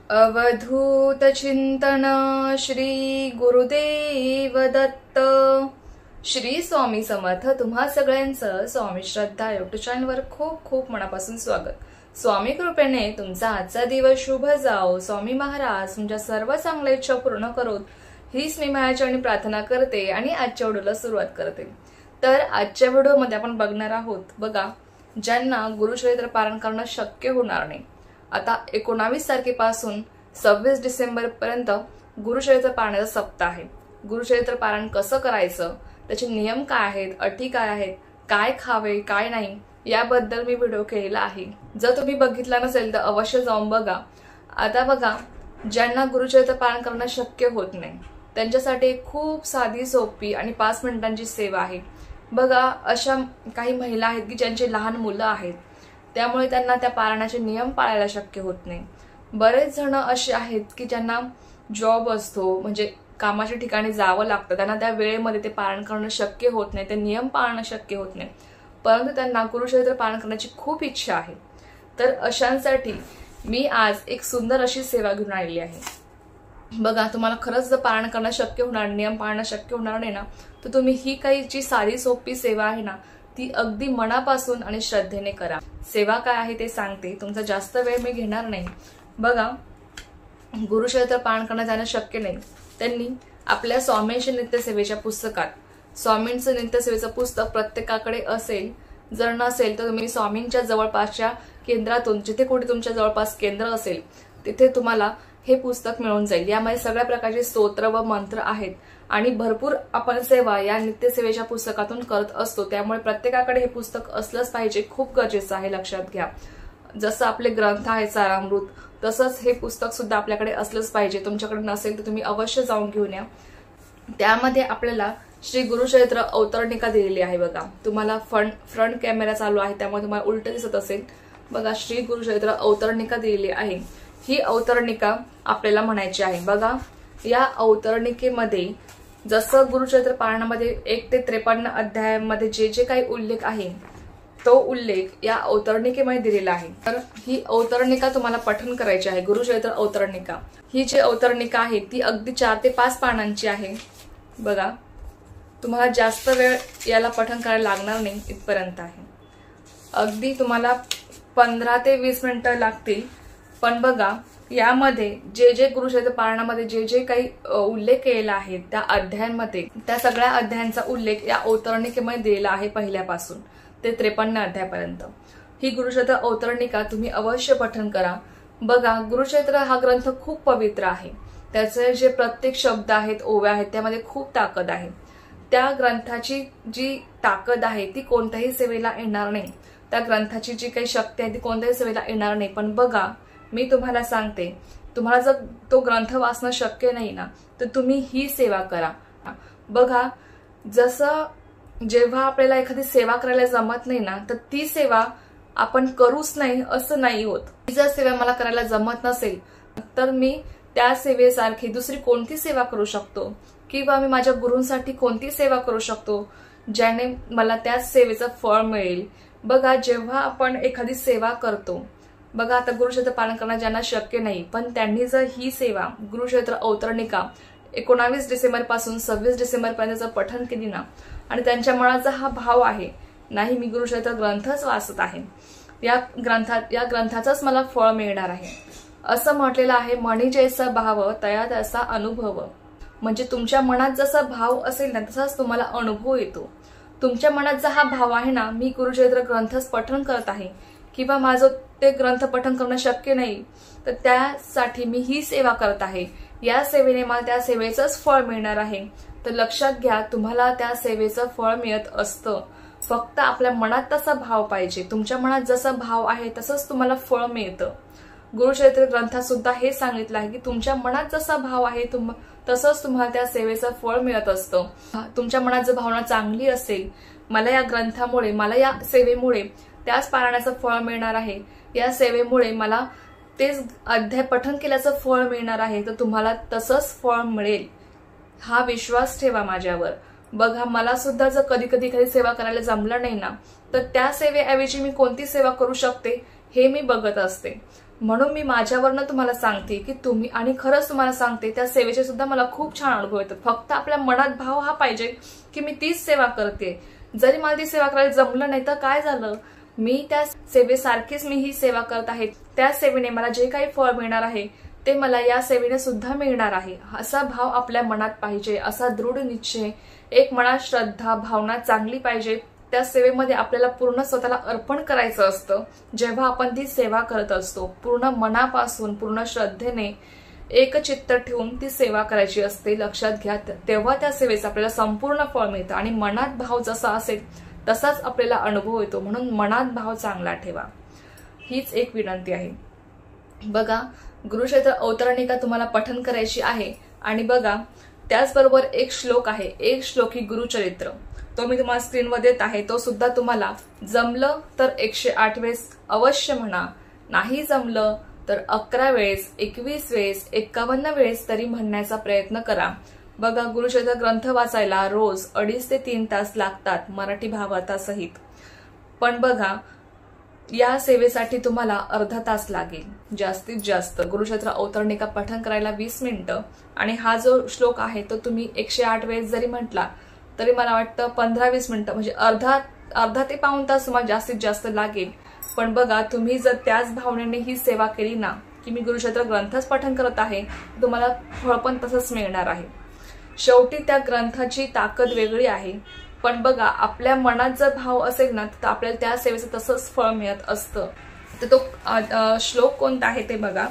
अवधूत चिंतन श्री गुरुदेव दत्त। श्री स्वामी समर्थ। तुम्हा सगळ्यांचं स्वामी श्रद्धा युट्यूब चॅनलवर खूप खूप मनापासून स्वागत। स्वामी कृपेने तुमचा आजचा दिवस शुभ जाओ। स्वामी महाराज तुमच्या सर्व चांगल्या इच्छा पूर्ण करोत हीच मी माझ्याचरणी प्रार्थना करते आणि आजच्या व्हिडिओला सुरुवात करते। तर आजच्या व्हिडिओमध्ये आपण बघणार आहोत बघा, ज्यांना गुरुचरित्र पारायण करणं शक्य होणार नाही, आता 19 तारखेपासून 26 डिसेंबर पर्यंत गुरुचरित्र पारायणाचा सप्ताह आहे। गुरुचरित्र पारायण कसं करायचं, त्याचे नियम काय आहेत, अटी काय आहेत, काय खावे काय नाही याबद्दल मी व्हिडिओ केलेला आहे। जर तुम्ही बघितला नसेल तर अवश्य जाऊन बघा। आता बघा, ज्यांना गुरुचरित्र पारायण करणं शक्य होत नाही त्यांच्यासाठी खूप साधी सोपी आणि 5 मिनिटांची सेवा आहे बघा। अशा काही महिला आहेत की ज्यांचे लहान मुलं आहेत, त्यामुळे त्यांना त्या पारायणाचे नियम पाळायला शक्य होत नाही। बरेच जण असे आहेत की ज्यांना जॉब असतो, म्हणजे कामाच्या ठिकाणी जावं लागतं, त्यांना त्या वेळेमध्ये ते पारायण करणं शक्य होत नाही, ते नियम पाळणं शक्य होत नाही, परंतु त्यांना गुरुचरित्र पारायण करण्याची खूप इच्छा आहे। तर अशांसाठी मी आज एक सुंदर अशी सेवा घेऊन आलेली आहे बघा। तुम्हाला खरंच जर पारायण करणं शक्य होणार, नियम पाळणं शक्य होणार नाही ना, तर तुम्ही ही काही जी साधी सोपी सेवा आहे ना, ती अगदी मनापासून आणि श्रद्धेने करा। सेवा काय आहे ते सांगते, तुमचा जास्त वेळ मी घेणार नाही बघा। गुरुचरित्र पारायण करणं ज्यांना शक्य नाही त्यांनी आपल्या स्वामींच्या नित्यसेवेच्या पुस्तकात, स्वामींचं नित्यसेवेचं पुस्तक प्रत्येकाकडे असेल, जर नसेल तर तुम्ही स्वामींच्या जवळपासच्या केंद्रातून, जिथे कुठे तुमच्या जवळपास केंद्र असेल तिथे तुम्हाला हे पुस्तक मिळून जाईल। यामध्ये सगळ्या प्रकारचे स्तोत्र व मंत्र आहेत आणि भरपूर आपण सेवा या नित्यसेवेच्या पुस्तकातून करत असतो, त्यामुळे प्रत्येकाकडे हे पुस्तक असलंच पाहिजे, खूप गरजेचं आहे, लक्षात घ्या। जसं आपले ग्रंथ आहे सारामृत, तसंच हे पुस्तक सुद्धा आपल्याकडे असलंच पाहिजे। तुमच्याकडे नसेल तर तुम्ही अवश्य जाऊन घेऊन या। त्यामध्ये आपल्याला श्री गुरुचरित्र अवतरणिका दिलेली आहे बघा। तुम्हाला फ्रंट कॅमेरा चालू आहे त्यामुळे तुम्हाला उलट दिसत असेल बघा। श्री गुरुचरित्र अवतरणिका दिलेली आहे। ही अवतरणिका आपल्याला म्हणायची आहे बघा। या अवतरणिकेमध्ये जसं गुरुचरित्र पारायणामध्ये 1 ते 53 अध्यायांमध्ये जे जे काही उल्लेख आहे तो उल्लेख या अवतरणिकेमध्ये दिलेला आहे। तर ही अवतरणिका तुम्हाला पठण करायची आहे, गुरुचरित्र अवतरणिका। ही जी अवतरणिका आहे ती अगदी 4 ते 5 पानांची आहे बघा। तुम्हाला जास्त वेळ याला पठण करायला लागणार नाही, इथपर्यंत आहे। अगदी तुम्हाला 15 ते 20 मिनिटं लागतील, पण बघा यामध्ये जे जे गुरुचरित्र पारायणामध्ये जे जे काही उल्लेख केलेला आहे त्या अध्यायांमध्ये, त्या सगळ्या अध्यायांचा उल्लेख या अवतरणिकेमध्ये दिलेला आहे, पहिल्यापासून ते 53 अध्यायापर्यंत। ही गुरुचरित्र अवतरणिका तुम्ही अवश्य पठण करा बघा। गुरुचरित्र हा ग्रंथ खूप पवित्र आहे, त्याचे जे प्रत्येक शब्द आहेत, ओव्या आहेत, त्यामध्ये खूप ताकद आहे। त्या ग्रंथाची जी ताकद आहे ती कोणत्याही सेवेला येणार नाही, त्या ग्रंथाची जी काही शक्ती आहे ती कोणत्याही सेवेला येणार नाही। पण बघा, मी तुम्हाला सांगते, तुम्हाला जर तो ग्रंथ वाचणं शक्य नाही ना, तर तुम्ही ही सेवा करा बघा। जसं जेव्हा आपल्याला एखादी सेवा करायला जमत नाही ना, तर ती सेवा आपण करूच नाही असं नाही होत। ही जर सेवा मला करायला जमत नसेल तर मी त्या सेवेसारखी दुसरी कोणती सेवा करू शकतो, किंवा मी माझ्या गुरूंसाठी कोणती सेवा करू शकतो ज्याने मला त्या सेवेचं फळ मिळेल बघा। जेव्हा आपण एखादी सेवा करतो बघा, आता गुरुचरित्र पारायण करणं ज्यांना शक्य नाही, पण त्यांनी जर ही सेवा गुरुचरित्र अवतरणिका 19 डिसेंबर पासून 26 डिसेंबर पर्यंत जर पठण केली ना, आणि त्यांच्या मनाचा हा भाव आहे, नाही मी गुरुचरित्र ग्रंथच वाचत आहे, या ग्रंथाचाच मला फळ मिळणार आहे, असं म्हटलेलं आहे। मनी जैसा भाव तया तसा अनुभव, म्हणजे तुमच्या मनात जसा भाव असेल ना तसाच तुम्हाला अनुभव येतो। तुमच्या मनात जर हा भाव आहे ना, मी गुरुचरित्र ग्रंथच पठण करत आहे, किंवा माझं ते ग्रंथ पठण करणं शक्य नाही, तर त्यासाठी मी ही सेवा करत आहे, या सेवेने मला त्या सेवेचंच फळ मिळणार आहे, तर लक्षात घ्या, तुम्हाला त्या सेवेचं फळ मिळत असतं। फक्त आपल्या मनात तसा भाव पाहिजे, तुमच्या मनात जसा भाव आहे तसंच तुम्हाला फळ मिळतं। गुरुचरित्र ग्रंथात सुद्धा हे सांगितलं आहे की तुमच्या मनात जसा भाव आहे तसंच तुम्हाला त्या सेवेचं फळ मिळत असतं। तुमच्या मनात जर भावना चांगली असेल, मला या ग्रंथामुळे, मला या सेवेमुळे त्याच पारायणाचं फळ मिळणार आहे, या सेवेमुळे मला तेच अध्याय पठण केल्याचं फळ मिळणार आहे, तर तुम्हाला तसंच फळ मिळेल, हा विश्वास ठेवा माझ्यावर बघा। मला सुद्धा जर कधी कधी काही सेवा करायला जमलं नाही ना, तर त्या सेवेऐवजी मी कोणती सेवा करू शकते हे मी बघत असते म्हणून मी माझ्यावरनं तुम्हाला सांगते की तुम्ही, आणि खरंच तुम्हाला सांगते, त्या सेवेचे सुद्धा मला खूप छान अनुभव येतात. फक्त आपल्या मनात भाव हा पाहिजे की मी तीच सेवा करते. जरी मला ती सेवा करायला जमलं नाही तर काय झालं, मी त्या सेवेसारखीच मी ही सेवा करत आहे. त्या सेवेने मला जे काही फळ मिळणार आहे ते मला या सेवेने सुद्धा मिळणार आहे, असा भाव आपल्या मनात पाहिजे. असा दृढ निश्चय, एक मनात श्रद्धा भावना चांगली पाहिजे. त्या सेवेमध्ये आपल्याला पूर्ण स्वतःला अर्पण करायचं असतं. जेव्हा आपण ती सेवा करत असतो पूर्ण मनापासून पूर्ण श्रद्धेने एकचित्त ठेवून ती सेवा करायची असते. लक्षात घ्या, तेव्हा त्या सेवेचं आपल्याला संपूर्ण फळ मिळतं. आणि मनात भाव जसा असेल तसाच आपल्याला अनुभव येतो. म्हणून मनात भाव चांगला ठेवा, हीच एक विनंती आहे. बघा, गुरुक्षेत्र अवतरणिका तुम्हाला पठण करायची आहे. आणि बघा, त्याचबरोबर एक श्लोक आहे, एक श्लोक ही गुरुचरित्र, तो मी तुम्हाला स्क्रीनवर देत आहे. तो सुद्धा तुम्हाला जमलं तर 108 वेळेस अवश्य म्हणा, नाही जमलं तर 11 वेळेस, 21 वेळेस, 51 वेळेस तरी म्हणण्याचा प्रयत्न करा. बघा, गुरुचरित्र ग्रंथ वाचायला रोज 2.5 ते 3 तास लागतात मराठी भावार्थासहित. पण बघा, या सेवेसाठी तुम्हाला अर्धा तास लागेल जास्तीत जास्त. गुरुक्षेत्र अवतरणिका पठण करायला 20 मिनिटं. आणि हा जो श्लोक आहे तो तुम्ही 108 वेळेस जरी म्हटला तरी मला वाटतं 15-20 मिनिटं, म्हणजे अर्धा ते पाऊण तास तुम्हाला जास्तीत जास्त लागेल. पण बघा, तुम्ही जर त्याच भावनेने ही सेवा केली ना, की मी गुरुक्षेत्र ग्रंथच पठण करत आहे, तुम्हाला फळ पण तसंच मिळणार आहे. शेवटी त्या ग्रंथाची ताकद वेगळी आहे. पण बघा, आपल्या मनात जर भाव असेल ना तर आपल्याला त्या सेवेचं तसंच फळ मिळत असतं. तर तो श्लोक कोणता आहे ते बघा.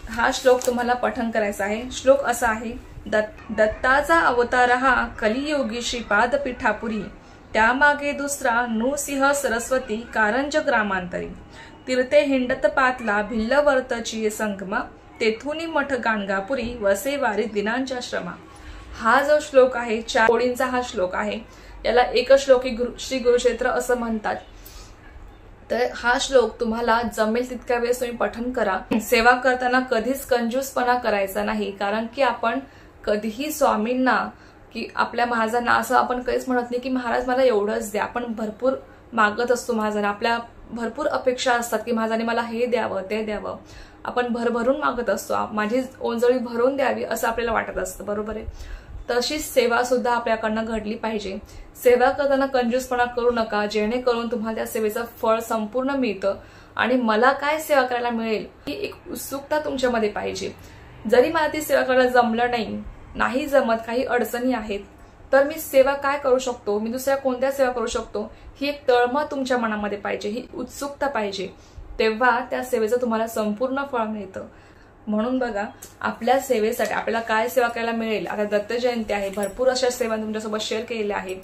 हा श्लोक तुम्हाला पठण करायचा आहे. श्लोक असा आहे, दत्ताचा अवतार हा कलियोगी श्रीपाद पीठापुरी, त्यामागे दुसरा नृसिंह सरस्वती कारंज ग्रामांतरी, तीर्थे हिंडत पातला भिल्लवर्तची संगमा, तेथुनी मठ गाणगापुरी, वसे वारी दिनांच्या श्रमा. हा जो श्लोक आहे 4 ओळींचा हा श्लोक आहे. याला एकश्लोकी श्री गुरुक्षेत्र असं म्हणतात. तर हा श्लोक तुम्हाला जमेल तितक्या वेळेस तुम्ही पठण करा. सेवा करताना कधीच कंजूसपणा करायचा नाही, कारण की आपण कधीही स्वामींना की आपल्या महाराजांना असं आपण काहीच म्हणत नाही की महाराज मला एवढंच द्या. आपण भरपूर मागत असतो महाराजांना, आपल्या भरपूर अपेक्षा असतात की महाराजांनी मला हे द्यावं ते द्यावं. आपण भरभरून मागत असतो, माझी ओंजळी भरून द्यावी असं आपल्याला वाटत असतं, बरोबर आहे. तशीच सेवा सुद्धा आपल्याकडनं घडली पाहिजे. सेवा करताना कंजूसपणा करू नका, जेणेकरून तुम्हाला त्या सेवेचं फळ संपूर्ण मिळतं. आणि मला काय सेवा करायला मिळेल ही एक उत्सुकता तुमच्यामध्ये पाहिजे. जरी मला ती सेवा करायला जमलं नाही जमत, काही अडचणी आहेत, तर मी सेवा काय करू शकतो, मी दुसऱ्या कोणत्या सेवा करू शकतो, ही एक तळमळ तुमच्या मनामध्ये पाहिजे, ही उत्सुकता पाहिजे. तेव्हा त्या सेवेचं तुम्हाला संपूर्ण फळ मिळतं. म्हणून बघा, आपल्या सेवेसाठी आपल्याला काय सेवा करायला मिळेल. आता दत्त जयंती आहे, भरपूर अशा सेवा तुमच्यासोबत शेअर केलेल्या आहेत.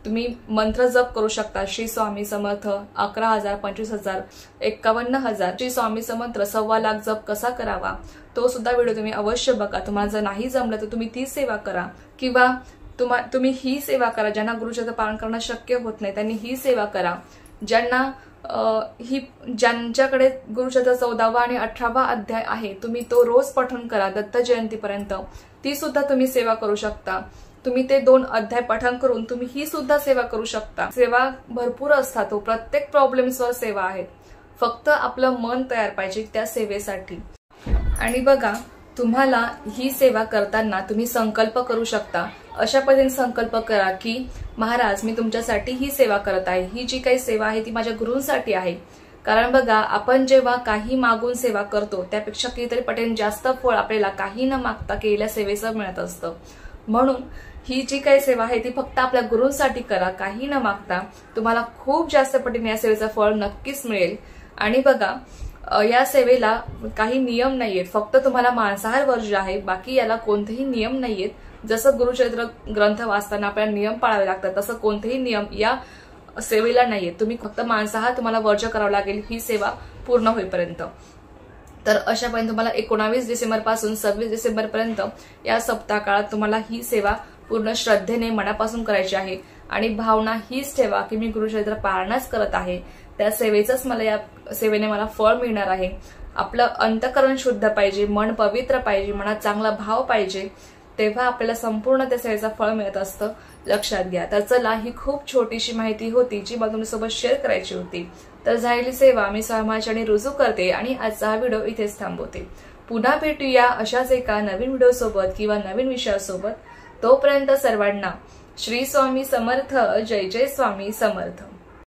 तुम्ही मंत्र जप करू शकता. श्री स्वामी समर्थ 11,000, 25,000, 51,000 श्री स्वामी समर्थ 1.25 लाख जप कसा करावा तो सुद्धा व्हिडिओ तुम्ही अवश्य बघा. तुम्हाला जर नाही जमलं तर तुम्ही ती सेवा करा, किंवा तुम्ही ही सेवा करा. ज्यांना गुरुचरित्र पालन करणं शक्य होत नाही त्यांनी ही सेवा करा. ज्यांच्याकडे गुरुचरित्र 14वा आणि 18वा अध्याय आहे, तुम्ही तो रोज पठण करा दत्त जयंतीपर्यंत. ती सुद्धा तुम्ही सेवा करू शकता. तुम्ही ते 2 अध्याय पठण करून तुम्ही ही सुद्धा सेवा करू शकता. सेवा भरपूर असतात, प्रत्येक प्रॉब्लेम्सवर सेवा आहेत. फक्त आपलं मन तयार पाहिजे त्या सेवेसाठी. आणि बघा, तुम्हाला ही सेवा करताना तुम्ही संकल्प करू शकता. अशा पद्धतीने संकल्प करा की महाराज, मी तुमच्यासाठी ही सेवा करत आहे. ही जी काही सेवा आहे ती माझ्या गुरूंसाठी आहे. कारण बघा, आपण जेव्हा काही मागून सेवा करतो त्यापेक्षा कितीतरी पटीने जास्त फळ आपल्याला काही न मागता केलेल्या सेवेचं मिळत असतं. म्हणून ही जी काही सेवा आहे ती फक्त आपल्या गुरूंसाठी करा, काही न मागता. तुम्हाला खूप जास्त पटीने या सेवेचं फळ नक्कीच मिळेल. आणि बघा, या सेवेला काही नियम नाहीयेत, फक्त तुम्हाला मांसाहार वर्ज्य आहे, बाकी याला कोणतेही नियम नाहीयेत. जसं गुरुचरित्र ग्रंथ वाचताना आपल्याला नियम पाळावे लागतात, तसं कोणतेही नियम या सेवेला नाहीयेत. तुम्ही फक्त मांसाहार तुम्हाला वर्ज्य करावं लागेल ही सेवा पूर्ण होईपर्यंत. तर अशा पर्यंत तुम्हाला 19 डिसेंबर पासून 26 डिसेंबर पर्यंत या सप्ताह काळात तुम्हाला ही सेवा पूर्ण श्रद्धेने मनापासून करायची आहे. आणि भावना हीच ठेवा की मी गुरुचरित्र पारणच करत आहे, त्या सेवेचंच मला या सेवेने मला फळ मिळणार आहे. आपलं अंतःकरण शुद्ध पाहिजे, मन पवित्र पाहिजे, मनात चांगला भाव पाहिजे, तेव्हा आपल्याला संपूर्ण त्या सेवेचं फळ मिळत असतं. लक्षात घ्या. तर चला, ही खूप छोटीशी माहिती होती जी मला तुमच्यासोबत शेअर करायची होती. तर झालेली सेवा मी स्वयंमाचरणी रुजू करते आणि आजचा हा व्हिडिओ इथेच थांबवते। पुन्हा भेटूया अशाच एका नवीन व्हिडिओ सोबत किंवा नवीन विषयासोबत। तोपर्यंत सर्वांना श्री स्वामी समर्थ। जय जय स्वामी समर्थ।